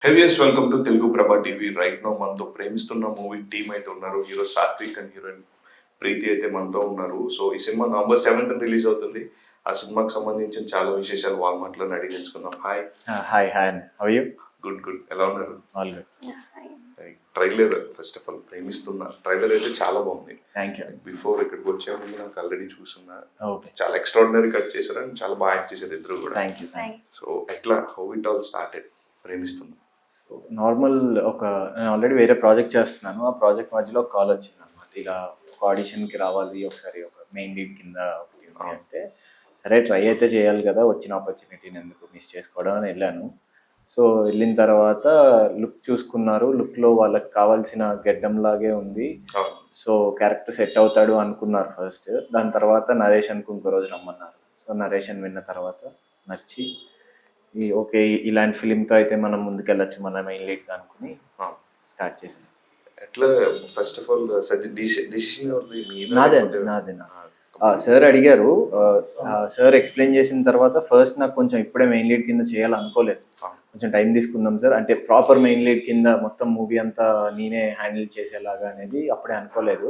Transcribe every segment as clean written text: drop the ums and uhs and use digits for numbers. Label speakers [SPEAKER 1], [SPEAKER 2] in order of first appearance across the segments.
[SPEAKER 1] హెవియస్ welcome to Telugu ప్రభా TV. Right no మనతో ప్రేమిస్తున్న మూవీ టీమ్ అయితే ఉన్నారు. హీరో సాత్విక్ అండ్ హీరోయిన్ ప్రీతి అయితే మనతో ఉన్నారు. సో ఈ సినిమా నవంబర్ 7th రిలీజ్ అవుతుంది. ఆ సినిమాకి సంబంధించిన చాలా విశేషాలు వాళ్ళ మాటలో అడిగి తెలుసుకుందాం. హాయ్.
[SPEAKER 2] హాయ్ హాయ్ అండి, హౌ యూ?
[SPEAKER 1] Good good. ఎలా ఉన్నారు?
[SPEAKER 2] All good.
[SPEAKER 1] Trailer first of all ప్రేమిస్తున్న ట్రైలర్ అయితే చాలా బాగుంది.
[SPEAKER 2] Thank you.
[SPEAKER 1] బిఫోర్ ఇక్కడికి వచ్చే ముందు నాకు ఆల్రెడీ చూస్తున్నా.
[SPEAKER 2] ఓకే,
[SPEAKER 1] చాలా ఎక్స్ట్రాడినరీ కట్ చేశారు అండ్ చాలా బాగా యాక్ట్ చేశారు ఇద్దరు కూడా.
[SPEAKER 2] Thank you.
[SPEAKER 1] సో ఎట్లా హౌ ఇట్ ఆల్ స్టార్టెడ్ ప్రేమిస్తున్నా?
[SPEAKER 2] నార్మల్ నేను ఆల్రెడీ వేరే ప్రాజెక్ట్ చేస్తున్నాను. ఆ ప్రాజెక్ట్ మధ్యలో కాల్ వచ్చింది అనమాట, ఇలా ఒక ఆడిషన్కి రావాలి ఒకసారి, ఒక మెయిన్ లీడ్ కింద ఒకటి ఉంది అంటే, సరే ట్రై అయితే చేయాలి కదా, వచ్చిన ఆపర్చునిటీని ఎందుకు మిస్ చేసుకోవడం అని వెళ్ళాను. సో వెళ్ళిన తర్వాత లుక్ చూసుకున్నారు, లుక్లో వాళ్ళకి కావాల్సిన గెడ్డంలాగే ఉంది. సో క్యారెక్టర్ సెట్ అవుతాడు అనుకున్నారు ఫస్ట్. దాని తర్వాత నరేషన్కి ఇంకో రోజు రమ్మన్నారు. సో నరేషన్ విన్న తర్వాత నచ్చి ఓకే ఇలాంటి ఫిలింతో అయితే మనం ముందుకెళ్ళచ్చు మన మెయిన్ లీడ్గా అనుకుని స్టార్ట్ చేసాం.
[SPEAKER 1] ఎట్లా ఫస్ట్ ఆఫ్ ఆల్ డిసిషన్
[SPEAKER 2] నాదే. సార్ అడిగారు, సార్ ఎక్స్ప్లెయిన్ చేసిన తర్వాత ఫస్ట్ నాకు కొంచెం ఇప్పుడే మెయిన్ లీడ్ కింద చేయాలనుకోలేదు, కొంచెం టైం తీసుకుందాం సార్, అంటే ప్రాపర్ మెయిన్ లీడ్ కింద మొత్తం మూవీ అంతా నేనే హ్యాండిల్ చేసేలాగా అనేది అప్పుడే అనుకోలేదు.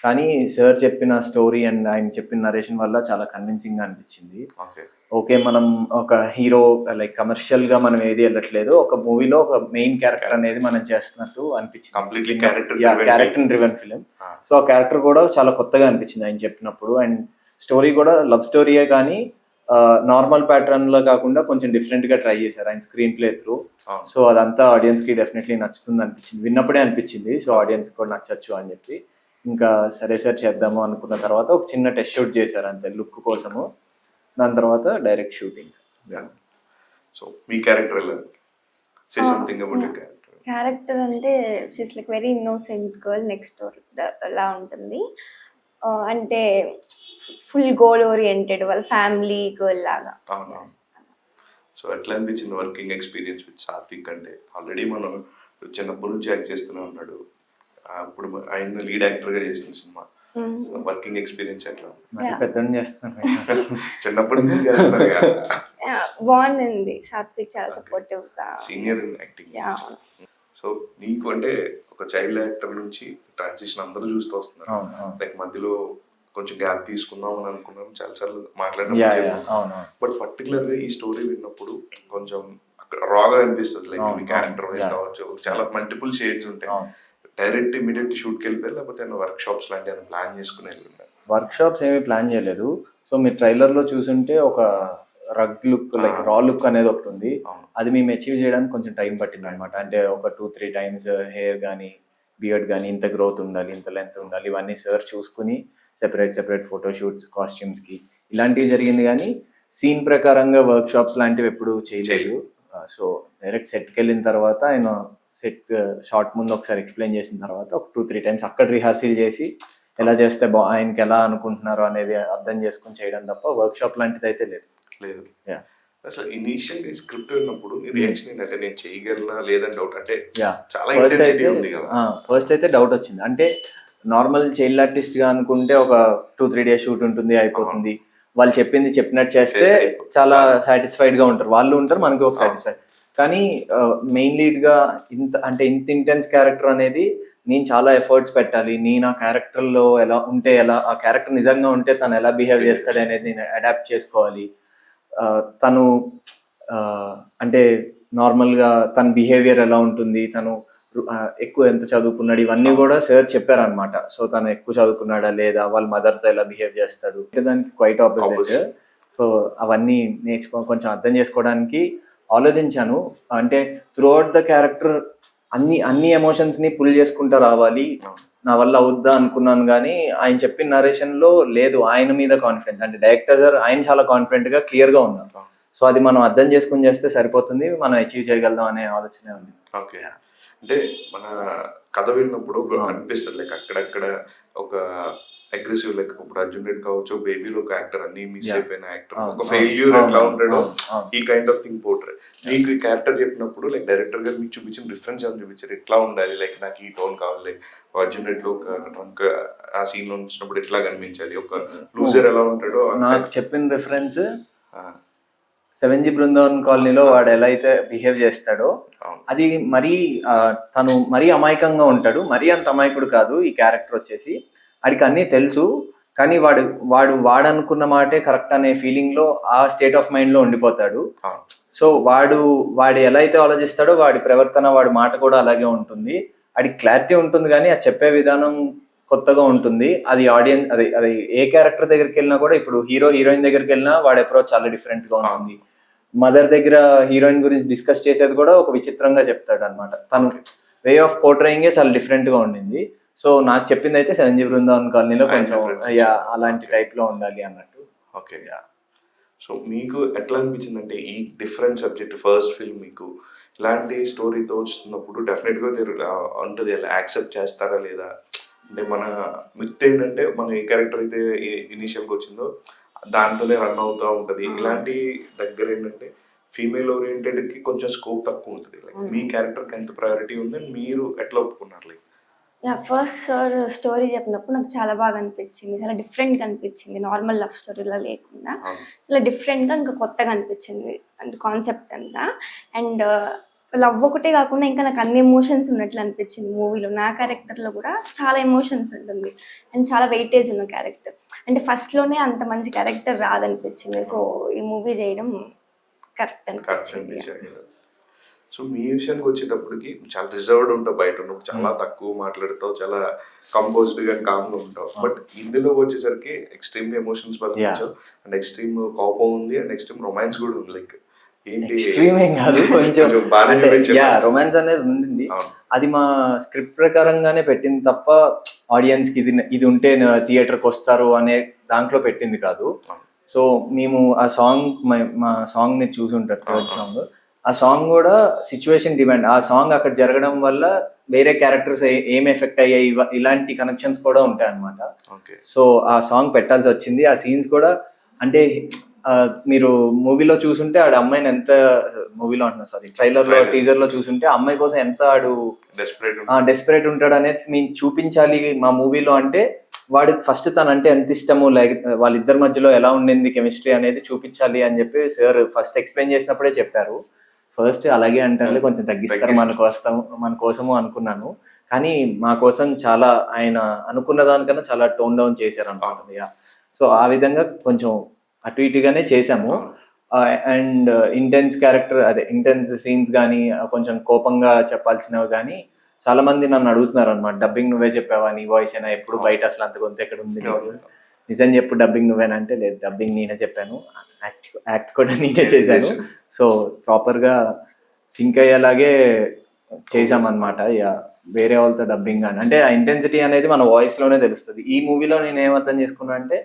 [SPEAKER 2] కానీ సార్ చెప్పిన స్టోరీ అండ్ ఆయన చెప్పిన నరేషన్ వల్ల చాలా కన్విన్సింగ్గా అనిపించింది. ఓకే మనం ఒక హీరో లైక్ కమర్షియల్ గా మనం ఏది వెళ్ళట్లేదు, ఒక మూవీలో ఒక మెయిన్ క్యారెక్టర్ అనేది మనం చేస్తున్నట్టు అనిపించింది. Character driven film. సో ఆ క్యారెక్టర్ కూడా చాలా కొత్తగా అనిపించింది ఆయన చెప్పినప్పుడు. అండ్ స్టోరీ కూడా లవ్ స్టోరీయే కానీ నార్మల్ ప్యాటర్న్ లో కాకుండా కొంచెం డిఫరెంట్ గా ట్రై చేశారు ఆయన స్క్రీన్ ప్లే త్రూ. సో అదంతా ఆడియన్స్ కి డెఫినెట్లీ నచ్చుతుంది అనిపించింది, విన్నప్పుడే అనిపించింది. సో ఆడియన్స్ కూడా నచ్చచ్చు అని చెప్పి ఇంకా సరే సార్ చేద్దాము అనుకున్న తర్వాత ఒక చిన్న టెస్ట్ షూట్ చేశారు అంతే లుక్ కోసము. దాని తర్వాత డైరెక్ట్ షూటింగ్.
[SPEAKER 1] సో మీ క్యారెక్టర్ ఎలా? Say something about your character.
[SPEAKER 3] Character అంటే she's like very innocent girl next door అలా ఉంటుంది. అంటే ఫుల్ గోల్ ఓరియంటెడ్, వాళ్ళ ఫ్యామిలీ గర్ల్ లాగా.
[SPEAKER 1] సో ఎట్లా అనిపించింది వర్కింగ్ ఎక్స్పీరియన్స్ విత్ సాత్విక్? అంటే ఆల్రెడీ మనం చిన్నప్పటి నుంచి యాక్ట్ చేస్తూనే ఉన్నాడు, ఇప్పుడు ఆయన లీడ్ యాక్టర్ గా చేసిన సినిమా. వర్కింగ్ ఎక్స్పీరియన్స్ ఎట్లా? చిన్నప్పటి నుంచి
[SPEAKER 3] బాగుంది. సాత్విక్ చాలా సపోర్టివ్ గా,
[SPEAKER 1] సీనియర్ ఇన్ యాక్టింగ్. సో నీకు అంటే ఒక చైల్డ్ యాక్టర్ నుంచి ట్రాన్సిషన్ అందరూ చూస్తూ వస్తున్నారు, లైక్ మధ్యలో కొంచెం గ్యాప్ తీసుకుందాం అని అనుకున్నాం, చాలా సార్లు మాట్లాడినప్పుడు. బట్ పర్టికులర్ గా ఈ స్టోరీ విన్నప్పుడు కొంచెం అక్కడ రాగా అనిపిస్తుంది, లైక్ మీ క్యారెక్టర్ వైజ్ కావచ్చు, చాలా మల్టిపుల్ షేడ్స్ ఉంటాయి. డైరెక్ట్ ఇమీడియట్ షూట్కి వెళ్ళిపోయి లేకపోతే వర్క్ షాప్స్ లాంటి ప్లాన్ చేసుకుని వెళ్ళిపోయారు?
[SPEAKER 2] వర్క్ షాప్స్ ఏమీ ప్లాన్ చేయలేదు. సో మీరు ట్రైలర్ లో చూసుంటే ఒక రగ్ లుక్ లైక్ రా లుక్ అనేది ఒకటి ఉంది, అది మేము అచీవ్ చేయడానికి కొంచెం టైం పట్టింది అనమాట. అంటే ఒక 2-3 టైమ్స్ హెయిర్ కానీ బియర్డ్ కానీ ఇంత గ్రోత్ ఉండాలి, ఇంత లెంత్ ఉండాలి, ఇవన్నీ సార్ చూసుకుని సెపరేట్ ఫోటోషూట్స్, కాస్ట్యూమ్స్కి ఇలాంటివి జరిగింది. కానీ సీన్ ప్రకారంగా వర్క్ షాప్స్ లాంటివి ఎప్పుడు చేయలేదు. సో డైరెక్ట్ సెట్కి వెళ్ళిన తర్వాత ఆయన సెట్ షార్ట్ ముందు ఒకసారి ఎక్స్ప్లెయిన్ చేసిన తర్వాత ఒక 2-3 టైమ్స్ అక్కడ రిహార్సల్ చేసి ఎలా చేస్తే ఆయనకి ఎలా అనుకుంటున్నారు అనేది అర్థం చేసుకుని చేయడం తప్ప వర్క్ షాప్ లాంటిది అయితే లేదు.
[SPEAKER 1] అసలు ఇనిషియల్ గా స్క్రిప్ట్ విన్నప్పుడు నీ రియాక్షన్ ఏంటంటే నేను చేయగలనా లేదని డౌట్, అంటే చాలా
[SPEAKER 2] ఫస్ట్
[SPEAKER 1] ఉంది కదా.
[SPEAKER 2] ఫస్ట్ అయితే డౌట్ వచ్చింది. అంటే నార్మల్ చైల్డ్ ఆర్టిస్ట్ గా అనుకుంటే ఒక 2-3 డేస్ షూట్ ఉంటుంది, అయిపోతుంది, వాళ్ళు చెప్పింది చెప్పినట్టు చేస్తే చాలా సాటిస్ఫైడ్ గా ఉంటారు, వాళ్ళు ఉంటారు, మనకి ఒక సాటిస్ఫైడ్. కానీ మెయిన్ లీడ్ గా ఇంత ఇంటెన్స్ క్యారెక్టర్ అనేది నేను చాలా ఎఫర్ట్స్ పెట్టాలి, నేను ఆ క్యారెక్టర్ లో ఎలా ఉంటే ఎలా, ఆ క్యారెక్టర్ నిజంగా ఉంటే తను ఎలా బిహేవ్ చేస్తాడు అనేది నేను అడాప్ట్ చేసుకోవాలి. తను అంటే నార్మల్ గా తన బిహేవియర్ ఎలా ఉంటుంది, తను ఎక్కువ ఎంత చదువుకున్నాడు, ఇవన్నీ కూడా సార్ చెప్పారనమాట. సో తను ఎక్కువ చదువుకున్నాడా లేదా, వాళ్ళ మదర్ తో ఎలా బిహేవ్ చేస్తాడు, దానికి క్వైట్ ఆపోజిట్. సో అవన్నీ కొంచెం అర్థం చేసుకోవడానికి ఆలోచించాను. అంటే త్రూఅవుట్ ద క్యారెక్టర్ అన్ని ఎమోషన్స్ ని పుల్ చేసుకుంటా రావాలి, నా వల్ల అవుద్దా అనుకున్నాను. కానీ ఆయన చెప్పిన నరేషన్ లో లేదు, ఆయన మీద కాన్ఫిడెన్స్, అంటే డైరెక్టర్ గారు ఆయన చాలా కాన్ఫిడెంట్ గా క్లియర్ గా ఉన్నారు. సో అది మనం అర్థం చేసుకుని చేస్తే సరిపోతుంది, మనం అచీవ్ చేయగలుగుతాం అనే ఆలోచనే ఉంది.
[SPEAKER 1] ఓకే, అంటే మన కథ విన్నప్పుడు అనిపిస్తుంది లైక్ అక్కడక్కడ ఒక అగ్రెసివ్, లైక్ ఇప్పుడు అర్జున్ రెడ్డి కావచ్చు, బేబీలో ఒక యాక్టర్ అన్ని మిస్ అయిపోయిన యాక్టర్, ఒక ఫెయిల్యూర్ ఎట్లా ఉంటాడో ఈ కైండ్ ఆఫ్ థింగ్ పోర్ట్రే. నీకు ఈ క్యారెక్టర్ చెప్పినప్పుడు లైక్ డైరెక్టర్ గారు మీకు చూపించిన రిఫరెన్స్ ఏమైనా చూపించారు, ఎట్లా ఉండాలి, లైక్ నాకు ఈ టోన్ కావాలి, లైక్ అర్జున్ రెడ్డిలో ఒక డ్రంక్ ఆ సీన్ లో వచ్చినప్పుడు ఎట్లా కనిపించాలి, ఒక లూజర్ ఎలా ఉంటాడో?
[SPEAKER 2] నాకు చెప్పిన రిఫరెన్స్ 7G బృందావన్ కాలనీలో వాడు ఎలా అయితే బిహేవ్ చేస్తాడో
[SPEAKER 1] అవును.
[SPEAKER 2] అది మరీ తను మరీ అమాయకంగా ఉంటాడు. మరీ అంత అమాయకుడు కాదు ఈ క్యారెక్టర్ వచ్చేసి. వాడికి అన్నీ తెలుసు, కానీ వాడనుకున్న మాటే కరెక్ట్ అనే ఫీలింగ్ లో ఆ స్టేట్ ఆఫ్ మైండ్ లో ఉండిపోతాడు.
[SPEAKER 1] అవును.
[SPEAKER 2] సో వాడు ఎలా అయితే ఆలోచిస్తాడో వాడి ప్రవర్తన, వాడి మాట కూడా అలాగే ఉంటుంది. వాడికి క్లారిటీ ఉంటుంది, కానీ అది చెప్పే విధానం కొత్తగా ఉంటుంది. అది ఆడియన్స్ అది ఏ క్యారెక్టర్ దగ్గరికి వెళ్ళినా కూడా, ఇప్పుడు హీరోయిన్ దగ్గరికి వెళ్ళినా వాడి అప్రోచ్ చాలా డిఫరెంట్ గా ఉంటుంది. మదర్ దగ్గర హీరోయిన్ గురించి డిస్కస్ చేసేది కూడా ఒక విచిత్రంగా చెప్తాడు అనమాట. తను వే ఆఫ్ పోర్ట్రేయింగే చాలా డిఫరెంట్ గా ఉండింది. సో నాకు చెప్పింది అయితే 7G బృందావన్ కాలనీలో కొంచెం అలాంటి టైప్ లో ఉండాలి అన్నట్టు.
[SPEAKER 1] ఓకే. సో మీకు ఎట్లా అనిపించింది అంటే ఈ డిఫరెంట్ సబ్జెక్ట్ ఫస్ట్ ఫిల్మ్ మీకు ఇలాంటి స్టోరీతో వస్తున్నప్పుడు డెఫినెట్గా ఉంటుంది, అలా యాక్సెప్ట్ చేస్తారా లేదా? అంటే మన మిత్ ఏంటంటే మనం ఏ క్యారెక్టర్ అయితే ఇనీషియల్గా వచ్చిందో దాంతోనే రన్ అవుతూ ఉంటుంది. ఇలాంటి దగ్గర ఏంటంటే ఫీమేల్ ఓరియంటెడ్కి కొంచెం స్కోప్ తక్కువ ఉంటుంది. లైక్ మీ క్యారెక్టర్కి ఎంత ప్రయారిటీ ఉంది, మీరు ఎట్లా ఒప్పుకున్నారు? లైక్
[SPEAKER 3] ఫస్ట్ సార్ స్టోరీ చెప్పినప్పుడు నాకు చాలా బాగా అనిపించింది, చాలా డిఫరెంట్గా అనిపించింది. నార్మల్ లవ్ స్టోరీలో లేకుండా చాలా డిఫరెంట్గా ఇంకా కొత్తగా అనిపించింది అంటే కాన్సెప్ట్ అంతా. అండ్ లవ్ ఒకటే కాకుండా ఇంకా నాకు అన్ని ఎమోషన్స్ ఉన్నట్లు అనిపించింది మూవీలో. నా క్యారెక్టర్లో కూడా చాలా ఎమోషన్స్ ఉంటుంది అండ్ చాలా వెయిటేజ్ ఉన్న క్యారెక్టర్. అంటే ఫస్ట్లోనే అంత మంచి క్యారెక్టర్ రాదనిపించింది. సో ఈ మూవీ చేయడం కరెక్ట్ అనిపించింది.
[SPEAKER 1] సో మీ విషయానికి వచ్చేటప్పటికి చాలా రిజర్వ్డ్ ఉంటావు, బయట ఉన్నప్పుడు చాలా తక్కువ మాట్లాడతావు, చాలా కంపోజ్డ్ గా కామ్గా ఉంటావు. బట్ ఇందులో వచ్చేసరికి ఎక్స్ట్రీమ్ ఎమోషన్స్ బలించావు అండ్ ఎక్స్ట్రీమ్ కోపం ఉంది అండ్ ఎక్స్ట్రీమ్ రొమాన్స్ కూడా ఉంది. లైక్ ఏంటి
[SPEAKER 2] ఎక్స్ట్రీమ్ ఏం కాదు, కొంచెం రొమాన్స్ అనేది ఉంది. అది మా స్క్రిప్ట్ ప్రకారంగానే పెట్టింది తప్ప ఆడియన్స్ కి ఇది ఉంటే థియేటర్కి వస్తారు అనే దాంట్లో పెట్టింది కాదు. సో మేము ఆ సాంగ్, మా సాంగ్ ని చూసి ఉంటారు, థర్డ్ సాంగ్. ఆ సాంగ్ కూడా సిచ్యువేషన్ డిమాండ్. ఆ సాంగ్ అక్కడ జరగడం వల్ల వేరే క్యారెక్టర్స్ ఏం ఎఫెక్ట్ అయ్యాయి, ఇలాంటి కనెక్షన్స్ కూడా ఉంటాయి అన్నమాట. సో ఆ సాంగ్ పెట్టాల్సి వచ్చింది. ఆ సీన్స్ కూడా అంటే మీరు మూవీలో చూసుంటే ఆడు అమ్మాయిని ఎంత, మూవీలో అంటున్నా సారీ, ట్రైలర్ లో టీజర్ లో చూసుంటే అమ్మాయి కోసం ఎంత ఆడు డెస్పరేట్ ఉంటాడు అనేది మేము చూపించాలి మా మూవీలో. అంటే వాడికి ఫస్ట్ తనంటే ఎంత ఇష్టము, లైక్ వాళ్ళిద్దరి మధ్యలో ఎలా ఉండింది కెమిస్ట్రీ అనేది చూపించాలి అని చెప్పి సార్ ఫస్ట్ ఎక్స్ప్లెయిన్ చేసినప్పుడే చెప్పారు. ఫస్ట్ అలాగే అంటారు, కొంచెం తగ్గిస్తారు మన కోసము అనుకున్నాను, కానీ మా కోసం చాలా ఆయన అనుకున్న దానికన్నా చాలా టోన్ డౌన్ చేశారు అనుకుంటుంది. సో ఆ విధంగా కొంచెం అటు ఇటుగానే చేసాము. అండ్ ఇంటెన్స్ సీన్స్ కానీ, కొంచెం కోపంగా చెప్పాల్సినవి కానీ చాలా మంది నన్ను అడుగుతున్నారు అనమాట, డబ్బింగ్ నువ్వే చెప్పావా, నీ వాయిస్ అయినా, ఎప్పుడు బయట అసలు అంత గొంతు ఎక్కడ ఉంది, నిజం చెప్పు డబ్బింగ్ నువ్వేనంటే లేదు, డబ్బింగ్ నేనే చెప్పాను, యాక్ట్ కూడా నేనే చేశాను. సో ప్రాపర్ గా సింక్ అయ్యేలాగే చేసామన్నమాట. వేరే వాళ్ళతో డబ్బింగ్ అని అంటే ఆ ఇంటెన్సిటీ అనేది మన వాయిస్ లోనే తెలుస్తుంది. ఈ మూవీలో నేను ఏమర్థం చేసుకున్నా అంటే,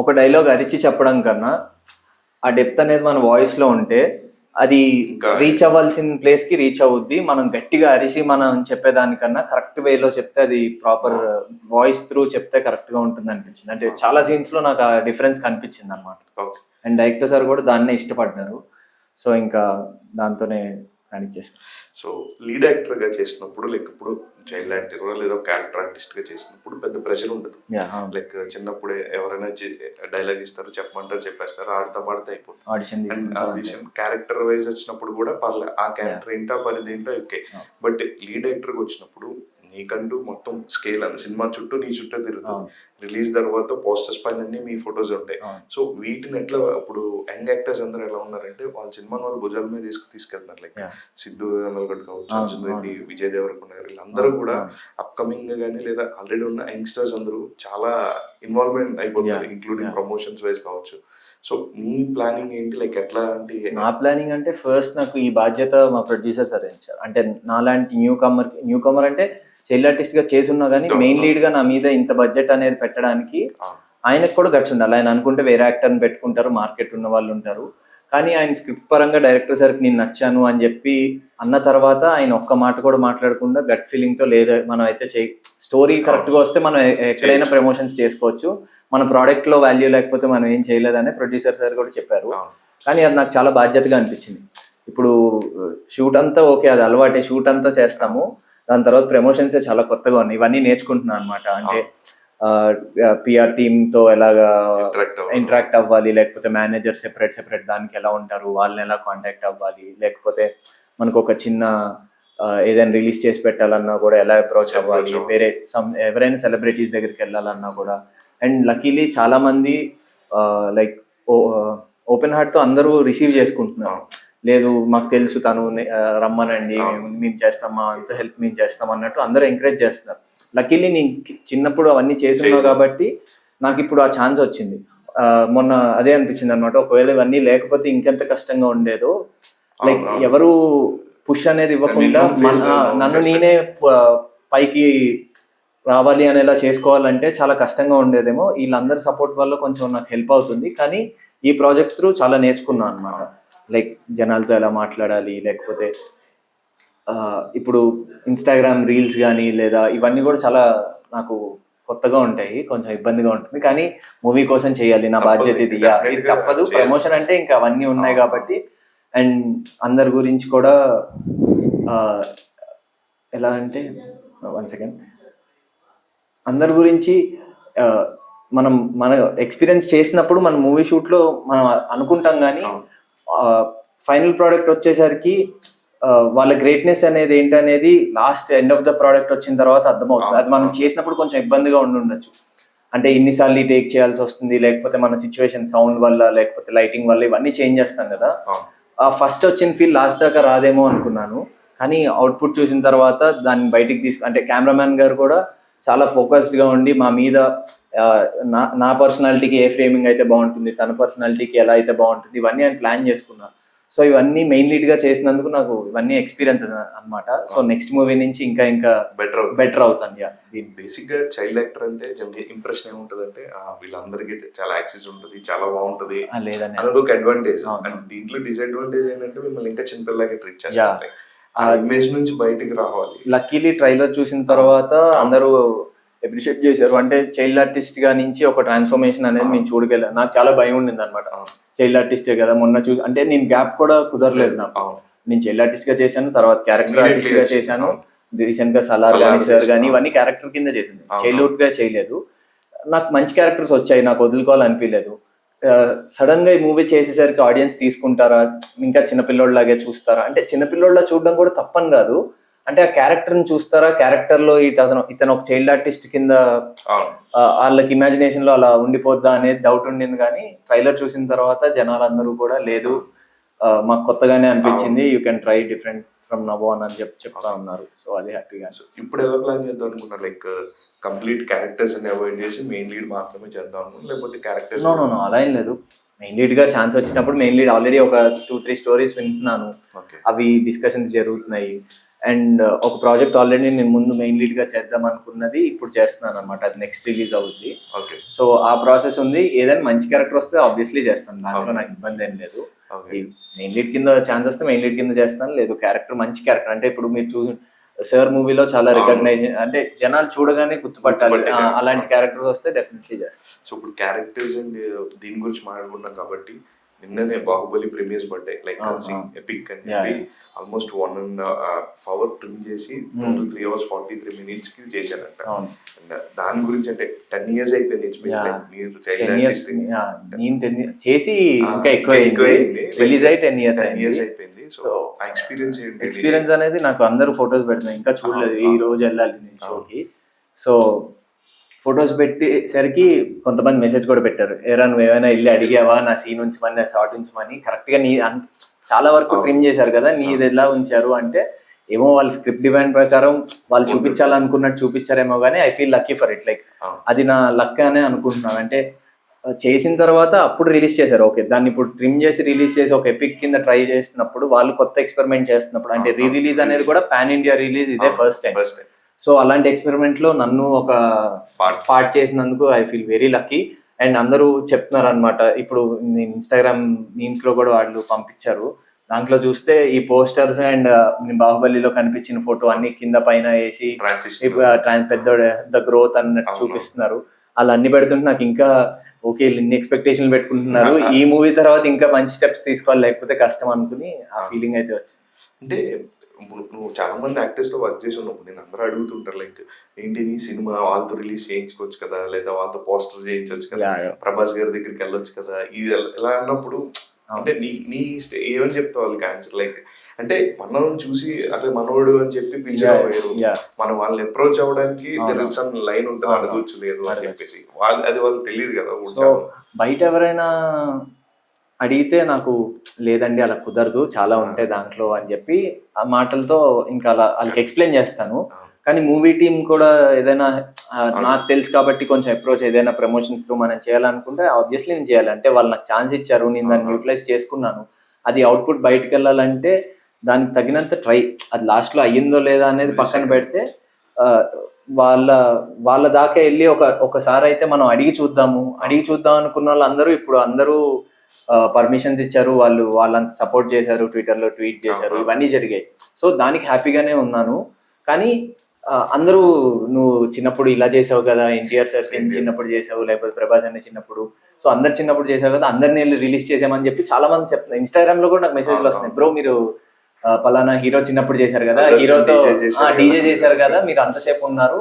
[SPEAKER 2] ఒక డైలాగ్ అరిచి చెప్పడం కన్నా ఆ డెప్త్ అనేది మన వాయిస్ లో ఉంటే అది రీచ్ అవ్వాల్సిన ప్లేస్ కి రీచ్ అవుద్ది. మనం గట్టిగా అరిసి మనం చెప్పేదానికన్నా కరెక్ట్ వేలో చెప్తే, అది ప్రాపర్ వాయిస్ త్రూ చెప్తే కరెక్ట్ గా ఉంటుంది అనిపించింది. అంటే చాలా సీన్స్ లో నాకు ఆ డిఫరెన్స్ కనిపించింది అనమాట. అండ్ డైరెక్టర్ సార్ కూడా దాన్నే ఇష్టపడ్డారు. సో ఇంకా దాంతోనే కానిచ్చేసాను.
[SPEAKER 1] సో లీడ్ యాక్టర్ గా చేసినప్పుడు, లైక్ ఇప్పుడు చైల్డ్ యాక్టర్ లేదా క్యారెక్టర్ ఆర్టిస్ట్ గా చేసినప్పుడు పెద్ద ప్రెషర్ ఉండదు. లైక్ చిన్నప్పుడే ఎవరైనా డైలాగ్ ఇస్తారు, చెప్పమంటారు, చెప్పేస్తారు, ఆడతా పాడతా అయిపోతుంది. అండ్ ఆడిషన్ క్యారెక్టర్ వైజ్ వచ్చినప్పుడు కూడా పర్లేదు, ఆ క్యారెక్టర్ ఏంటో పరిధి ఏంటో ఓకే. బట్ లీడ్ యాక్టర్ గా వచ్చినప్పుడు నీకంటూ మొత్తం స్కేల్ అని సినిమా చుట్టూ నీ చుట్టూ తిరుగుతుంది. రిలీజ్ తర్వాత పోస్టర్స్ పైన అన్ని మీ ఫొటోస్ ఉంటాయి. సో వీటిని ఎట్లా, ఇప్పుడు యంగ్ యాక్టర్స్ అందరూ ఎలా ఉన్నారంటే వాళ్ళ సినిమాని వాళ్ళు భుజాల మీద తీసుకెళ్తున్నారు. లైక్ సిద్ధు నల్గొండ కావచ్చు, అర్జున్ రెడ్డి, విజయ్ దేవరకొండ గారు, వీళ్ళందరూ కూడా అప్కమింగ్ గా కానీ లేదా ఆల్రెడీ ఉన్న యంగ్స్టర్స్ అందరూ చాలా ఇన్వాల్వ్మెంట్ అయిపోతున్నారు, ఇంక్లూడింగ్ ప్రమోషన్స్ వైజ్ కావచ్చు. సో మీ ప్లానింగ్ ఏంటి, లైక్ ఎట్లా అంటే?
[SPEAKER 2] నా ప్లానింగ్ అంటే ఫస్ట్ నాకు ఈ బాధ్యత మా ప్రొడ్యూసర్స్ అరేంచారు. అంటే నాలాంటి న్యూ కమర్ అంటే చైల్డ్ ఆర్టిస్ట్ గా చేసున్నా కానీ మెయిన్ లీడ్ గా నా మీద ఇంత బడ్జెట్ అనేది పెట్టడానికి ఆయనకు కూడా గట్స్ ఉండాలి. ఆయన అనుకుంటే వేరే యాక్టర్ని పెట్టుకుంటారు, మార్కెట్ ఉన్న వాళ్ళు ఉంటారు. కానీ ఆయన స్క్రిప్ట్ పరంగా డైరెక్టర్ సార్కి నేను నచ్చాను అని చెప్పి అన్న తర్వాత ఆయన ఒక్క మాట కూడా మాట్లాడకుండా గట్ ఫీలింగ్ తో లేదా మనం అయితే స్టోరీ కరెక్ట్ గా వస్తే మనం ఎక్కడైనా ప్రమోషన్స్ చేసుకోవచ్చు, మన ప్రోడక్ట్ లో వాల్యూ లేకపోతే మనం ఏం చేయలేదని ప్రొడ్యూసర్ సార్ కూడా చెప్పారు. కానీ అది నాకు చాలా బాధ్యతగా అనిపించింది. ఇప్పుడు షూట్ అంతా ఓకే, అది అలవాటే, షూట్ అంతా చేస్తాము, దాని తర్వాత ప్రమోషన్స్ చాలా కొత్తగా ఉన్నాయి, ఇవన్నీ నేర్చుకుంటున్నాను అనమాట. అంటే పిఆర్ తో ఎలాగా
[SPEAKER 1] Interact
[SPEAKER 2] ఇంటరాక్ట్ అవ్వాలి, లేకపోతే మేనేజర్ సెపరేట్ దానికి ఎలా ఉంటారు, వాళ్ళని ఎలా కాంటాక్ట్ అవ్వాలి, లేకపోతే మనకు ఒక చిన్న ఏదైనా రిలీజ్ చేసి పెట్టాలన్నా కూడా ఎలా అప్రోచ్ అవ్వాలి, వేరే ఎవరైనా సెలబ్రిటీస్ దగ్గరికి వెళ్ళాలన్నా కూడా. అండ్ లక్కీలీ చాలా మంది లైక్ ఓపెన్ హార్ట్ తో అందరూ రిసీవ్ చేసుకుంటున్నారు. లేదు మాకు తెలుసు తను రమ్మనండి, మేము చేస్తాం, మా అంత హెల్ప్ మేము చేస్తాం అన్నట్టు అందరూ ఎంకరేజ్ చేస్తున్నారు. లక్కీలీ నేను చిన్నప్పుడు అవన్నీ చేస్తున్నావు కాబట్టి నాకు ఇప్పుడు ఆ ఛాన్స్ వచ్చింది. మొన్న అదే అనిపించింది అనమాట, ఒకవేళ ఇవన్నీ లేకపోతే ఇంకెంత కష్టంగా ఉండేదో. లైక్ ఎవరు పుష్ అనేది ఇవ్వకుండా నన్ను నేనే పైకి రావాలి అనేలా చేసుకోవాలంటే చాలా కష్టంగా ఉండేదేమో. వీళ్ళందరి సపోర్ట్ వల్ల కొంచెం నాకు హెల్ప్ అవుతుంది. కానీ ఈ ప్రాజెక్ట్ త్రూ చాలా నేర్చుకున్నాను అనమాట. లైక్ జనాలతో ఎలా మాట్లాడాలి, లేకపోతే ఇప్పుడు ఇన్స్టాగ్రామ్ రీల్స్ కానీ లేదా ఇవన్నీ కూడా చాలా నాకు కొత్తగా ఉంటాయి, కొంచెం ఇబ్బందిగా ఉంటుంది. కానీ మూవీ కోసం చేయాలి, నా బాధ్యత ఇది, ఇది తప్పదు. ప్రమోషన్ అంటే ఇంకా అవన్నీ ఉన్నాయి కాబట్టి. అండ్ అందరి గురించి కూడా ఎలా అంటే 1 సెకండ్, అందరి గురించి మనం మన ఎక్స్పీరియన్స్ చేసినప్పుడు మన మూవీ షూట్లో మనం అనుకుంటాం, కానీ ఫైనల్ ప్రోడక్ట్ వచ్చేసరికి వాళ్ళ గ్రేట్నెస్ అనేది ఏంటనేది last end of the product వచ్చిన తర్వాత అర్థమవుతుంది. అది మనం చేసినప్పుడు కొంచెం ఇబ్బందిగా ఉండొచ్చు. అంటే ఇన్నిసార్లు టేక్ చేయాల్సి వస్తుంది, లేకపోతే మన సిచ్యువేషన్ సౌండ్ వల్ల, లేకపోతే లైటింగ్ వల్ల ఇవన్నీ చేంజ్ చేస్తాం కదా. ఫస్ట్ వచ్చిన ఫీల్ లాస్ట్ దాకా రాదేమో అనుకున్నాను, కానీ అవుట్పుట్ చూసిన తర్వాత దాన్ని బయటికి అంటే కెమెరామ్యాన్ గారు కూడా చాలా ఫోకస్డ్గా ఉండి మా మీద నా పర్సనాలిటీకి ఏ ఫ్రేమింగ్ అయితే బాగుంటుంది, తన పర్సనాలిటీకి ఎలా అయితే బాగుంటుంది, ఇవన్నీ ఆయన ప్లాన్ చేసుకున్నాను. సో ఇవన్నీ మెయిన్ లీడ్ గా చేసినందుకు నాకు ఇవన్నీ ఎక్స్పీరియన్స్ అన్నమాట. సో నెక్స్ట్ మూవీ నుంచి ఇంకా బెటర్ అవుతాను.
[SPEAKER 1] బేసిక్ గా చైల్డ్ యాక్టర్ అంటే జనరల్ ఇంప్రెషన్ ఏముంటది అంటే వీళ్ళందరికీ చాలా యాక్సెస్ ఉంటుంది, చాలా బాగుంటది అనేది ఒక అడ్వాంటేజ్. అండ్ దీంట్లో డిసడ్వాంటేజ్ ఏంటంటే మిమ్మల్ని ఇంకా చిన్నపిల్లలాగా ట్రీట్ చేస్తారు. ఆ ఇమేజ్ నుంచి బయటికి రావాలి.
[SPEAKER 2] లక్కీలీ ట్రైలర్ చూసిన తర్వాత అందరూ అప్రిషియేట్ చేశారు. అంటే చైల్డ్ ఆర్టిస్ట్ గా నుంచి ఒక ట్రాన్స్ఫర్మేషన్ అనేది నేను చూడగలను. నాకు చాలా భయం ఉండింది అనమాట, చైల్డ్ ఆర్టిస్టే కదా మొన్న అంటే నేను గ్యాప్ కూడా కుదరలేదు నాకు. నేను చైల్డ్ ఆర్టిస్ట్ గా చేశాను, తర్వాత క్యారెక్టర్ ఆర్టిస్ట్ గా చేశాను, రీసెంట్ గా సలార్ గానీ సార్ గానీ ఇవన్నీ క్యారెక్టర్ కింద చేసింది, చైల్డ్హుడ్ గా చేయలేదు. నాకు మంచి క్యారెక్టర్స్ వచ్చాయి, నాకు వదులుకోవాలనిపించలేదు. సడన్ గా ఈ మూవీ చేసేసరికి ఆడియన్స్ తీసుకుంటారా, ఇంకా చిన్నపిల్లోళ్ళలాగే చూస్తారా, అంటే చిన్నపిల్లోళ్ళ చూడడం కూడా తప్పని కాదు, అంటే ఆ క్యారెక్టర్ ని చూస్తారా, క్యారెక్టర్ లో ఇతను ఒక చైల్డ్ ఆర్టిస్ట్ కింద వాళ్ళకి ఇమాజినేషన్ లో అలా ఉండిపోద్దా అనేది డౌట్ ఉండింది. కానీ ట్రైలర్ చూసిన తర్వాత జనాలందరూ కూడా లేదు మాకు కొత్తగానే అనిపించింది, you can try different from now on అని చెప్తా ఉన్నారు. సో అది హ్యాపీగా.
[SPEAKER 1] ఇప్పుడు ఎలా ప్లాన్ చేద్దాం అనుకున్నారు? లైక్ కంప్లీట్ క్యారెక్టర్స్ ని అవాయిడ్ చేసి మెయిన్ లీడ్ మాత్రమే చేద్దాం, లేకపోతే క్యారెక్టర్స్?
[SPEAKER 2] నో అలా ఏం లేదు. మెయిన్ లీడ్ గా ఛాన్స్ వచ్చినప్పుడు మెయిన్ లీడ్ ఆల్రెడీ ఒక 2-3 స్టోరీస్ వింటున్నాను, అవి డిస్కషన్స్ జరుగుతున్నాయి. అండ్ ఒక ప్రాజెక్ట్ ఆల్రెడీ నేను ముందు మెయిన్ లీడ్ గా చేద్దాం అనుకున్నది ఇప్పుడు చేస్తున్నాను అనమాట, అది నెక్స్ట్ రిలీజ్ అవుతుంది. సో ఆ ప్రాసెస్ ఉంది. ఏదైనా మంచి క్యారెక్టర్ వస్తే ఆబ్వియస్లీ చేస్తాను, దాంట్లో నాకు ఇబ్బంది ఏం లేదు. మెయిన్ లీడ్ కింద ఛాన్స్ వస్తే మెయిన్ లీడ్ కింద చేస్తాను, లేదు క్యారెక్టర్ మంచి క్యారెక్టర్ అంటే ఇప్పుడు మీరు సార్ మూవీలో చాలా రికగ్నైజేషన్ అంటే జనాలు చూడగానే గుర్తుపట్టాలి, అలాంటి క్యారెక్టర్స్ వస్తే డెఫినెట్లీ చేస్తాను.
[SPEAKER 1] సో ఇప్పుడు క్యారెక్టర్స్ అండ్ దీని గురించి మాట్లాడుకున్నాం కాబట్టి నిన్ననే బాహుబలి ప్రీమియర్స్ పడ్డాయి, లైక్ ఎపిక్ అని చెప్పి ఆల్మోస్ట్ 1.5 hour ట్రిమ్ చేసి 3 hours 43 minutes కి చేశారంట. దాని గురించి అంటే 10 years అయిపోయింది మీరు చైల్డ్ ఆర్టిస్ట్
[SPEAKER 2] చేసి ఇంకా ఎక్కువైంది, రిలీజ్ అయ్యి 10 years అయిపోయింది.
[SPEAKER 1] సో ఆ
[SPEAKER 2] ఎక్స్పీరియన్స్ అనేది నాకు అందరూ ఫొటోస్ పెడుతున్నాయి, ఇంకా చూడలేదు, ఈ రోజు వెళ్ళాలి నేను షోకి. సో ఫొటోస్ పెట్టేసరికి కొంతమంది మెసేజ్ కూడా పెట్టారు, ఏరా నువ్వు ఏమైనా వెళ్ళి అడిగావా నా సీన్ ఉంచమని, నా షార్ట్ ఉంచమని. కరెక్ట్ గా చాలా వరకు ట్రిమ్ చేశారు కదా, నీది ఎలా ఉంచారు అంటే ఏమో వాళ్ళు స్క్రిప్ట్ డిమాండ్ ప్రకారం వాళ్ళు చూపించాలనుకున్నట్టు చూపించారేమో, కానీ I feel lucky for it. Like అది నా లక్ అనే అనుకుంటున్నాను. అంటే చేసిన తర్వాత అప్పుడు రిలీజ్ చేశారు, ఓకే దాన్ని ఇప్పుడు ట్రిమ్ చేసి రిలీజ్ చేసి ఒక ఎపిక్ కింద ట్రై చేసినప్పుడు, వాళ్ళు కొత్త ఎక్స్పెరిమెంట్ చేస్తున్నప్పుడు, అంటే రీ రిలీజ్ అనేది కూడా పాన్ ఇండియా రిలీజ్ ఇదే ఫస్ట్ టైం. సో అలాంటి ఎక్స్పెరిమెంట్ లో నన్ను ఒక పార్ట్ చేసినందుకు I feel very lucky. And అందరూ చెప్తున్నారు అనమాట, ఇప్పుడు ఇన్స్టాగ్రామ్ మీమ్స్ లో కూడా వాళ్ళు పంపించారు, దాంట్లో చూస్తే ఈ పోస్టర్స్ అండ్ బాహుబలిలో కనిపించిన ఫోటో అన్ని కింద పైన వేసి పెద్ద ద గ్రోత్ అన్నట్టు చూపిస్తున్నారు. అలా అన్ని పెడుతుంటే నాకు ఇంకా ఓకే ఇన్ని ఎక్స్పెక్టేషన్లు పెట్టుకుంటున్నారు, ఈ మూవీ తర్వాత ఇంకా మంచి స్టెప్స్ తీసుకోవాలి లేకపోతే కష్టం అనుకుని ఆ ఫీలింగ్ అయితే వచ్చింది.
[SPEAKER 1] అంటే నువ్వు చాలా మంది యాక్టర్స్ తో వర్క్ చేసి ఉన్నప్పుడు నేను అందరూ అడుగుతుంటారు లైక్ ఏంటి నీ సినిమా వాళ్ళతో రిలీజ్ చేయించుకోవచ్చు కదా, లేదా వాళ్ళతో పోస్టర్ చేయించవచ్చు కదా, ప్రభాస్ గారి దగ్గరికి వెళ్ళొచ్చు కదా, ఇది ఎలా అన్నప్పుడు అంటే నీ ఏమని చెప్తావు వాళ్ళకి ఆన్సర్? లైక్ అంటే మనం చూసి అరే మనోడు అని చెప్పి పిలిచడం వేరు, మనం వాళ్ళని అప్రోచ్ అవ్వడానికి సమ్ లైన్ ఉంటుంది, అడగొచ్చు లేదు అని చెప్పేసి అది వాళ్ళకి తెలియదు కదా.
[SPEAKER 2] బయట ఎవరైనా అడిగితే నాకు లేదండి అలా కుదరదు, చాలా ఉంటాయి దాంట్లో అని చెప్పి ఆ మాటలతో ఇంకా అలా వాళ్ళకి ఎక్స్ప్లెయిన్ చేస్తాను. కానీ మూవీ టీం కూడా ఏదైనా నాకు తెలుసు కాబట్టి కొంచెం అప్రోచ్ ఏదైనా ప్రమోషన్స్ త్రూ మనం చేయాలనుకుంటే ఆబ్వియస్లీ నేను చేయాలి. అంటే వాళ్ళు నాకు ఛాన్స్ ఇచ్చారు, నేను దాన్ని యూటిలైజ్ చేసుకున్నాను. అది అవుట్పుట్ బయటకు వెళ్ళాలంటే దానికి తగినంత ట్రై, అది లాస్ట్లో అయ్యిందో లేదా అనేది పక్కన పెడితే వాళ్ళ దాకా వెళ్ళి ఒకసారి అయితే మనం అడిగి చూద్దాం అనుకున్న వాళ్ళు ఇప్పుడు అందరూ పర్మిషన్స్ ఇచ్చారు, వాళ్ళంత సపోర్ట్ చేశారు, ట్విట్టర్లో ట్వీట్ చేశారు, ఇవన్నీ జరిగాయి. సో దానికి హ్యాపీగానే ఉన్నాను. కానీ అందరూ నువ్వు చిన్నప్పుడు ఇలా చేసావు కదా, ఎన్టీఆర్ సార్ చిన్నప్పుడు చేసావు, లేకపోతే ప్రభాస్ అన్ని చిన్నప్పుడు, సో అందరు చిన్నప్పుడు చేసావు కదా, అందరినీ రిలీజ్ చేసామని చెప్పి చాలా మంది చెప్తున్నారు. ఇన్స్టాగ్రామ్ లో కూడా నాకు మెసేజ్లు వస్తున్నాయి, బ్రో మీరు పలానా హీరో చిన్నప్పుడు చేశారు కదా, హీరోతో డీజే చేశారు కదా, మీరు అంతసేపు ఉన్నారు,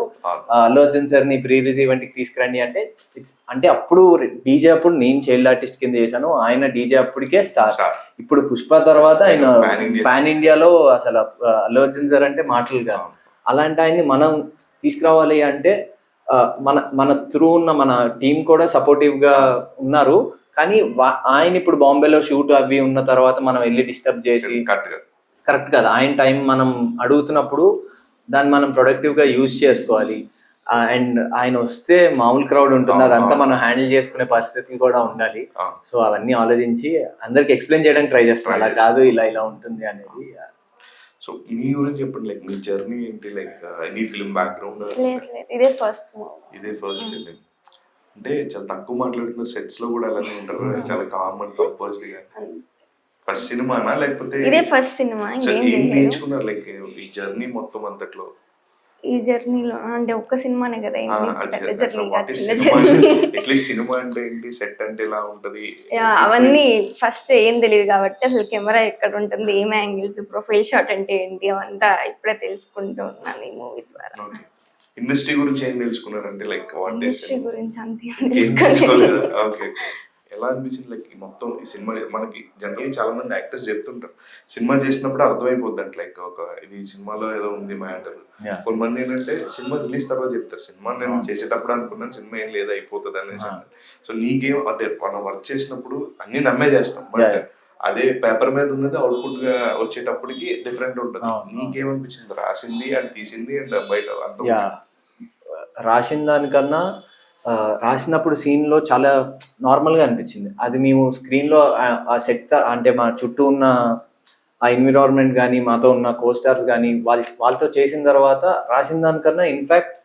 [SPEAKER 2] అల్లు అర్జున్ సార్ ని ప్రీ రిలీజ్ ఈవెంట్ కి తీసుకురండి అంటే అప్పుడు డీజే అప్పుడు నేను చైల్డ్ ఆర్టిస్ట్ కింద చేశాను, ఆయన డీజే అప్పటికే స్టార్. ఇప్పుడు పుష్ప తర్వాత ఆయన పాన్ ఇండియాలో అసలు అల్లు అర్జున్ సార్ అంటే మాటలు కాదు. అలాంటి ఆయన్ని మనం తీసుకురావాలి అంటే మన త్రూ ఉన్న మన టీం కూడా సపోర్టివ్ గా ఉన్నారు. కానీ ఆయన ఇప్పుడు బాంబేలో షూట్ అవి ఉన్న తర్వాత మనం వెళ్ళి డిస్టర్బ్ చేసి కరెక్ట్ కదా. ఆయన టైం మనం అడుగుతున్నప్పుడు దాన్ని మనం ప్రొడక్టివ్ గా యూజ్ చేసుకోవాలి. అండ్ ఆయన వస్తే మామూలు క్రౌడ్ ఉంటుంది, అదంతా మనం హ్యాండిల్ చేసుకునే పరిస్థితులు కూడా ఉండాలి. సో అవన్నీ ఆలోచించి అందరికి ఎక్స్ప్లెయిన్ చేయడానికి ట్రై చేస్తాం, అలా కాదు ఇలా ఉంటుంది అనేది.
[SPEAKER 1] సో మీ గురించి చెప్పండి, లైక్ మీ జర్నీ ఏంటి, లైక్ ఎనీ ఫిల్మ్ బ్యాక్గ్రౌండ్?
[SPEAKER 3] ఇదే ఫస్ట్
[SPEAKER 1] ఫిల్మ్. అంటే చాలా తక్కువ మాట్లాడుతున్నారు, సెట్స్ లో కూడా అలానే ఉంటారు, చాలా కామ్ అండ్ కంపోజ్డ్ గా. ఫస్ట్ సినిమానా లేకపోతే
[SPEAKER 3] ఇదే ఫస్ట్ సినిమా?
[SPEAKER 1] ఏం నేర్చుకున్నారు లైక్ ఈ జర్నీ మొత్తం అంతట్లో?
[SPEAKER 3] ఈ జర్నీలో అంటే ఒక్క సినిమానే కదా,
[SPEAKER 1] సినిమా అంటే ఏంటి, సెట్ అంటే ఎలా ఉంటది,
[SPEAKER 3] అవన్నీ ఫస్ట్ ఏం తెలియదు కాబట్టి అసలు కెమెరా ఎక్కడ ఉంటుంది, ఏం యాంగిల్స్, ప్రొఫైల్ షాట్ అంటే ఏంటి, అవంతా ఇప్పుడే తెలుసుకుంటూ ఉన్నాను ఈ మూవీ ద్వారా.
[SPEAKER 1] ఇండస్ట్రీ గురించి ఏం తెలుసుకున్నారంటే లైక్
[SPEAKER 3] ఇండస్ట్రీ గురించి
[SPEAKER 1] ఓకే ఎలా అనిపించింది లైక్ మొత్తం ఈ సినిమా? మనకి జనరల్ చాలా మంది యాక్టర్స్ చెప్తుంటారు సినిమా చేసినప్పుడు అర్థమైపోద్ది అంటే లైక్ ఒక ఇది సినిమాలో ఏదో ఉంది మ్యాటర్. కొంతమంది ఏంటంటే సినిమా రిలీజ్ తర్వాత చెప్తారు, సినిమా నేను చేసేటప్పుడు అనుకున్నాను సినిమా ఏం లేదు అయిపోతుంది అనేసి. సో నీకేం అంటే మనం వర్క్ చేసినప్పుడు అన్ని నమ్మే చేస్తాం, బట్ అదే పేపర్ మీద ఉన్నది అవుట్పుట్ గా వచ్చేటప్పటికి డిఫరెంట్ ఉంటుంది. నీకేమనిపించింది రాసింది అండ్ తీసింది అండ్ బయట అంత?
[SPEAKER 2] రాసిన దానికన్నా రాసినప్పుడు సీన్ లో చాలా నార్మల్ గా అనిపించింది. అది మేము స్క్రీన్ లో ఆ సెట్ అంటే మా చుట్టూ ఉన్న ఆ ఎన్విరాన్మెంట్ కానీ మాతో ఉన్న కోస్టార్స్ కానీ వాళ్ళతో చేసిన తర్వాత రాసిన దానికన్నా ఇన్ఫాక్ట్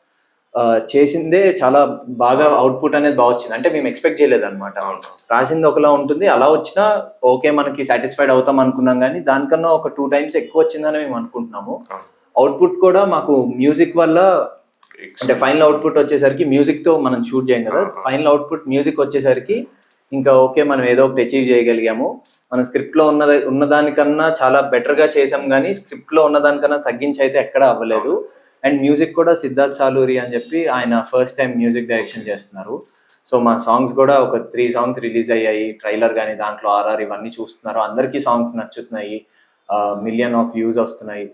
[SPEAKER 2] చేసిందే చాలా బాగా అవుట్పుట్ అనేది బాగా వచ్చింది. అంటే మేము ఎక్స్పెక్ట్ చేయలేదు అనమాట. రాసింది ఒకలా ఉంటుంది, అలా వచ్చినా ఓకే మనకి సాటిస్ఫైడ్ అవుతాం అనుకున్నాం, కానీ దానికన్నా ఒక 2 times ఎక్కువ వచ్చిందని మేము అనుకుంటున్నాము. అవుట్పుట్ కూడా మాకు మ్యూజిక్ వల్ల, అంటే ఫైనల్ అవుట్పుట్ వచ్చేసరికి మ్యూజిక్ తో మనం షూట్ చేయం కదా, ఫైనల్ అవుట్పుట్ మ్యూజిక్ వచ్చేసరికి ఇంకా ఓకే మనం ఏదో ఒకటి అచీవ్ చేయగలిగాము. మనం స్క్రిప్ట్ లో ఉన్నదానికన్నా చాలా బెటర్ గా చేసాం, కానీ స్క్రిప్ట్ లో ఉన్నదానికన్నా తగ్గించి అయితే ఎక్కడా అవ్వలేదు. అండ్ మ్యూజిక్ కూడా సిద్ధార్థ్ సాలూరి అని చెప్పి ఆయన ఫస్ట్ టైం మ్యూజిక్ డైరెక్షన్ చేస్తున్నారు. సో మా సాంగ్స్ కూడా ఒక 3 songs రిలీజ్ అయ్యాయి, ట్రైలర్ కానీ దాంట్లో RR ఇవన్నీ చూస్తున్నారు, అందరికీ సాంగ్స్ నచ్చుతున్నాయి, million of views వస్తున్నాయి.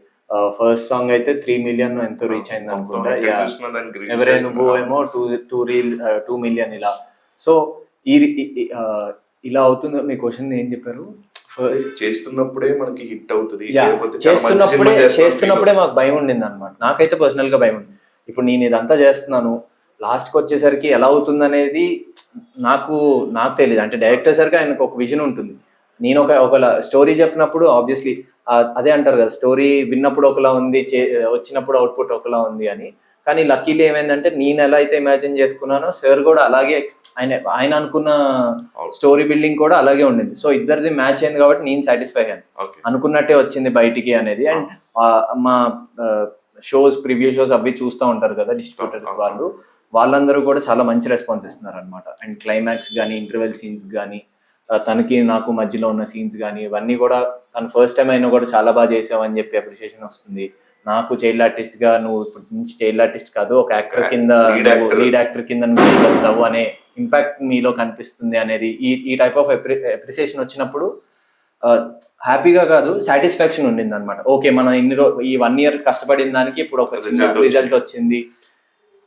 [SPEAKER 2] ఫస్ట్ సాంగ్ అయితే 3 million ఎంతో రీచ్ అయింది అనుకుంటా, ఎవరే నువ్వు ఏమో 2 million ఇలా. సో ఇలా అవుతుంది. మీ క్వశ్చన్ ఏం చెప్పారు?
[SPEAKER 1] చేస్తున్నప్పుడే మనకి హిట్ అవుతుంది,
[SPEAKER 2] చేస్తున్నప్పుడే మాకు భయం ఉండింది అనమాట. నాకైతే పర్సనల్ గా భయం ఉంది. ఇప్పుడు నేను ఇదంతా చేస్తున్నాను, లాస్ట్కి వచ్చేసరికి ఎలా అవుతుంది అనేది నాకు తెలియదు. అంటే డైరెక్టర్ సరికి ఆయనకు ఒక విజన్ ఉంటుంది. నేను ఒక స్టోరీ చెప్పినప్పుడు ఆబ్వియస్లీ అదే అంటారు కదా, స్టోరీ విన్నప్పుడు ఒకలా ఉంది, వచ్చినప్పుడు అవుట్పుట్ ఒకలా ఉంది అని. కానీ లక్కీలీ ఏమైందంటే నేను ఎలా అయితే ఇమాజిన్ చేసుకున్నానో సార్ కూడా అలాగే, ఆయన అనుకున్న స్టోరీ బిల్డింగ్ కూడా అలాగే ఉండింది. సో ఇద్దరిది మ్యాచ్ అయింది కాబట్టి నేను సాటిస్ఫై అయ్యాను, అనుకున్నట్టే వచ్చింది బయటికి అనేది. అండ్ మా షోస్, ప్రివ్యూ షోస్ అవి చూస్తూ ఉంటారు కదా డిస్ట్రిబ్యూటర్స్ వాళ్ళందరూ కూడా చాలా మంచి రెస్పాన్స్ ఇస్తున్నారు అనమాట. అండ్ క్లైమాక్స్ కానీ ఇంటర్వెల్ సీన్స్ కానీ తనకి నాకు మధ్యలో ఉన్న సీన్స్ కానీ ఇవన్నీ కూడా తను ఫస్ట్ టైం అయినా కూడా చాలా బాగా చేసావు అని చెప్పి అప్రిషియేషన్ వస్తుంది. నాకు చైల్డ్ ఆర్టిస్ట్ గా నువ్వు ఇప్పటి నుంచి చైల్డ్ ఆర్టిస్ట్ కాదు, ఒక యాక్టర్ కింద లీడ్ యాక్టర్ కింద నువ్వు చేయగలుగుతావు అనే ఇంపాక్ట్ మీలో కనిపిస్తుంది అనేది ఈ టైప్ ఆఫ్ అప్రిసియేషన్ వచ్చినప్పుడు హ్యాపీగా కాదు సాటిస్ఫాక్షన్ ఉండింది అనమాట. ఓకే మనం ఈ 1 year కష్టపడిన దానికి ఇప్పుడు ఒక చిన్న రిజల్ట్ వచ్చింది,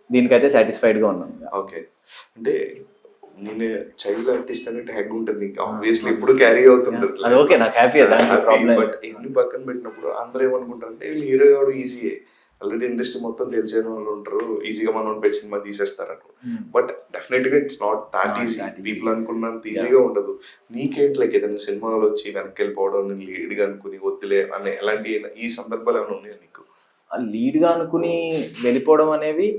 [SPEAKER 2] దీనికైతే సాటిస్ఫైడ్ గా ఉన్నాను.
[SPEAKER 1] ఓకే, అంటే నేను చైల్డ్ ఆర్టిస్ట్ అనే ట్యాగ్ ఉంటుంది ఇంకా ఆబ్వియస్లీ ఎప్పుడు క్యారీ అవుతుంటారు.
[SPEAKER 2] అది ఓకే, నాకు హ్యాపీ.
[SPEAKER 1] బట్ ఎన్ని పక్కన పెట్టినప్పుడు అందరూ ఏమనుకుంటారంటే వీళ్ళు హీరో కావడం ఈజీయే, ఆల్రెడీ ఇండస్ట్రీ మొత్తం తెలిసిన వాళ్ళు ఉంటారు, ఈజీగా మనం పెట్టి సినిమా తీసేస్తారు అనుకో. బట్ డెఫినెట్ గా it's not that easy. People అనుకున్నంత ఈజీగా ఉండదు. నీకేంటి లైక్ ఏదైనా సినిమాలో వచ్చి వెనక్కి వెళ్ళిపోవడం, నేను లీడ్ గా అనుకుని వద్దులే అనే ఎలాంటి ఈ సందర్భాలు ఏమైనా ఉన్నాయా నీకు?
[SPEAKER 2] లీడ్ గా అనుకుని వెళ్ళిపోవడం అనేవి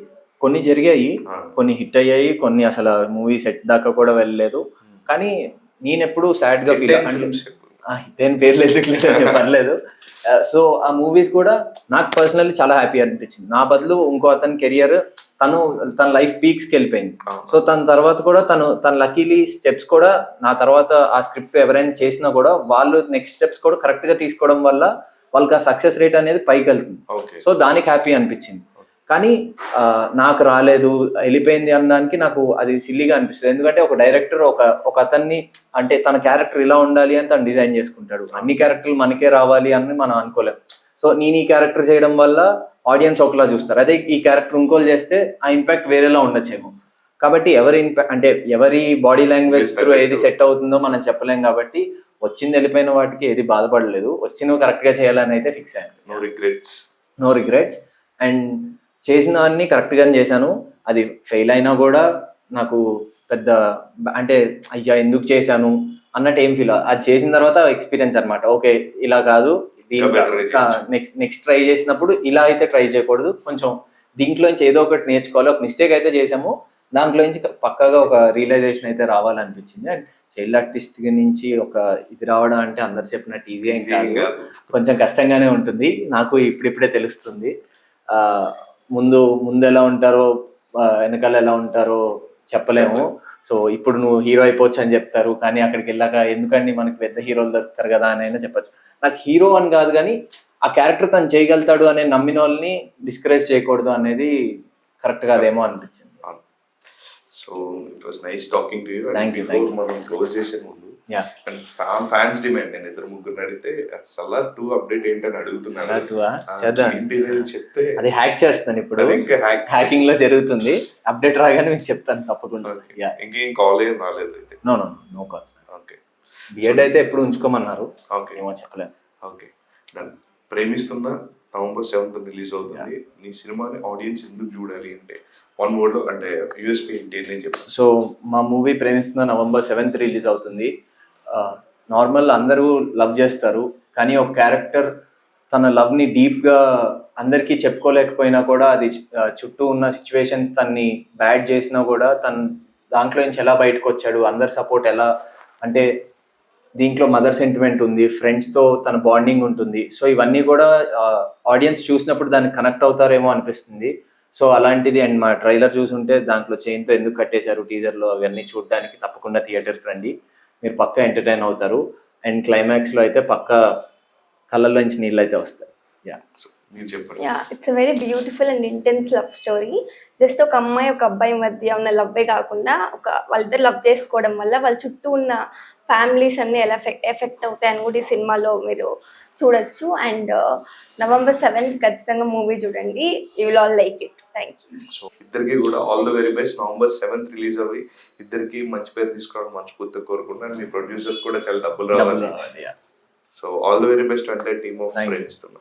[SPEAKER 2] కొన్ని జరిగాయి, కొన్ని హిట్ అయ్యాయి, కొన్ని అసలు మూవీ సెట్ దాకా కూడా వెళ్ళలేదు. కానీ నేను ఎప్పుడు సాడ్ గా ఫీల్ ఇదేం పేర్లు ఎందుకు లేదు పర్లేదు. సో ఆ మూవీస్ కూడా నాకు పర్సనల్లీ చాలా హ్యాపీ అనిపించింది. నా బదులు ఇంకో అతని కెరియర్ తన లైఫ్ పీక్స్కి వెళ్ళిపోయింది. సో తన తర్వాత కూడా తన లక్కీలీ స్టెప్స్ కూడా నా తర్వాత ఆ స్క్రిప్ట్ ఎవరైనా చేసినా కూడా వాళ్ళు నెక్స్ట్ స్టెప్స్ కూడా కరెక్ట్ గా తీసుకోవడం వల్ల వాళ్ళకి ఆ సక్సెస్ రేట్ అనేది పైకి వెళ్తుంది. సో దానికి హ్యాపీ అనిపించింది. కానీ నాకు రాలేదు వెళ్ళిపోయింది అనడానికి నాకు అది సిల్లీగా అనిపిస్తుంది. ఎందుకంటే ఒక డైరెక్టర్ ఒక అతన్ని అంటే తన క్యారెక్టర్ ఇలా ఉండాలి అని తను డిజైన్ చేసుకుంటాడు. అన్ని క్యారెక్టర్లు మనకే రావాలి అని మనం అనుకోలేం. సో నేను ఈ క్యారెక్టర్ చేయడం వల్ల ఆడియన్స్ ఒకలా చూస్తారు, అదే ఈ క్యారెక్టర్ ఇంకోలు చేస్తే ఆ ఇంపాక్ట్ వేరేలా ఉండొచ్చేమో. కాబట్టి ఎవరి బాడీ లాంగ్వేజ్ త్రూ ఏది సెట్ అవుతుందో మనం చెప్పలేం. కాబట్టి వచ్చింది వెళ్ళిపోయిన వాటికి ఏది బాధపడలేదు, వచ్చినవి కరెక్ట్ గా చేయాలని అయితే ఫిక్స్ అయ్యాను. No regrets. అండ్ చేసిన అన్ని కరెక్ట్గానే చేశాను. అది ఫెయిల్ అయినా కూడా నాకు పెద్ద అంటే అయ్యా ఎందుకు చేశాను అన్నట్టు ఏం ఫీల్. అది చేసిన తర్వాత ఎక్స్పీరియన్స్ అనమాట. ఓకే ఇలా కాదు, నెక్స్ట్ ట్రై చేసినప్పుడు ఇలా అయితే ట్రై చేయకూడదు, కొంచెం దీంట్లోంచి ఏదో ఒకటి నేర్చుకోవాలి. ఒక మిస్టేక్ అయితే చేసాము, దాంట్లోంచి పక్కాగా ఒక రియలైజేషన్ అయితే రావాలనిపించింది. అండ్ చైల్డ్ ఆర్టిస్ట్ నుంచి ఒక ఇది రావడం అంటే అందరు చెప్పినట్టు ఈజీ ఏం కాదు, కొంచెం కష్టంగానే ఉంటుంది. నాకు ఇప్పుడిప్పుడే తెలుస్తుంది. ముందు ఎలా ఉంటారో వెనకాల ఎలా ఉంటారో చెప్పలేము. సో ఇప్పుడు నువ్వు హీరో అయిపోవచ్చు అని చెప్తారు, కానీ అక్కడికి వెళ్ళాక ఎందుకండి మనకి పెద్ద హీరోలు దొరుకుతారు కదా అని అయినా చెప్పచ్చు. నాకు హీరో అని కాదు కానీ ఆ క్యారెక్టర్ తను చేయగలుగుతాడు అనే నమ్మిన వాళ్ళని డిస్కరేజ్ చేయకూడదు అనేది కరెక్ట్ కాదేమో అనిపించింది.
[SPEAKER 1] So it was nice talking to you.
[SPEAKER 2] Thank you.
[SPEAKER 1] మనం క్లోజ్ చేసే ముందు ఫ్యాన్స్ డిమాండ్, నేను 2-3 అడిగితే సలార్ 2 అప్డేట్ ఏంటని అడుగుతున్నాను. చెప్తే
[SPEAKER 2] అది హ్యాక్ చేస్తాను ఇప్పుడు, హ్యాకింగ్ లో జరుగుతుంది. అప్డేట్ రాగానే మీకు చెప్తాను తప్పకుండా.
[SPEAKER 1] ఇంకేం కాల్ ఏం రాలేదు అయితే?
[SPEAKER 2] No call. ఓకే, బిఎడ్ అయితే ఎప్పుడు ఉంచుకోమన్నారు, ఏమో చెప్పలేదు.
[SPEAKER 1] ఓకే, ప్రేమిస్తున్నా November 7th రిలీజ్ అవుతుంది. నీ సినిమాని ఆడియన్స్ ఎందుకు చూడాలి అంటే 1 word లో అంటే యూఎస్పీ ఏంటి అని చెప్పాను.
[SPEAKER 2] సో మా మూవీ ప్రేమిస్తున్నా November 7th రిలీజ్ అవుతుంది. నార్మల్ అందరూ లవ్ చేస్తారు, కానీ ఒక క్యారెక్టర్ తన లవ్ ని డీప్ గా అందరికీ చెప్పుకోలేకపోయినా కూడా అది చుట్టూ ఉన్న సిచ్యువేషన్స్ తన్ని బ్యాడ్ చేసినా కూడా తను దాంట్లో నుంచి ఎలా బయటకు వచ్చాడు, అందరి సపోర్ట్ ఎలా, అంటే దీంట్లో మదర్ సెంటిమెంట్ ఉంది, ఫ్రెండ్స్తో తన బాండింగ్ ఉంటుంది. సో ఇవన్నీ కూడా ఆడియన్స్ చూసినప్పుడు దానికి కనెక్ట్ అవుతారేమో అనిపిస్తుంది. సో అలాంటిది. అండ్ మా ట్రైలర్ చూసుంటే దాంట్లో చైన్తో ఎందుకు కట్టేశారు టీజర్లో అవన్నీ చూడడానికి తప్పకుండా థియేటర్కి రండి, మీరు పక్కా ఎంటర్టైన్ అవుతారు. అండ్ క్లైమాక్స్లో అయితే పక్కా కళ్ళల్లోంచి నీళ్ళు అయితే వస్తాయి.
[SPEAKER 3] It's a very beautiful and intense love story. Just ఒక అమ్మాయి ఒక అబ్బాయి మధ్య ఉన్న లవ్వే కాకుండా వాళ్ళిద్దరు లవ్ చేసుకోవడం వల్ల వాళ్ళ చుట్టూ ఉన్న ఫ్యామిలీస్ అన్ని ఎలా ఎఫెక్ట్ అవుతాయని కూడా ఈ సినిమాలో మీరు చూడొచ్చు. అండ్ November 7th ఖచ్చితంగా మూవీ చూడండి, you will all like it. Thank you.
[SPEAKER 1] So ఇద్దరికి కూడా all the very best. November 7th release అవ్వి ఇద్దరికి మంచి పేరు తీసుకోవడం మనస్ఫూర్తిగా కోరుకుంటున్నాను. మీ ప్రొడ్యూసర్ కూడా చాలా డబ్బులు రావాలి. So all the very best అంటే టీమ్ ఆఫ్ ప్రేమిస్తున్నా.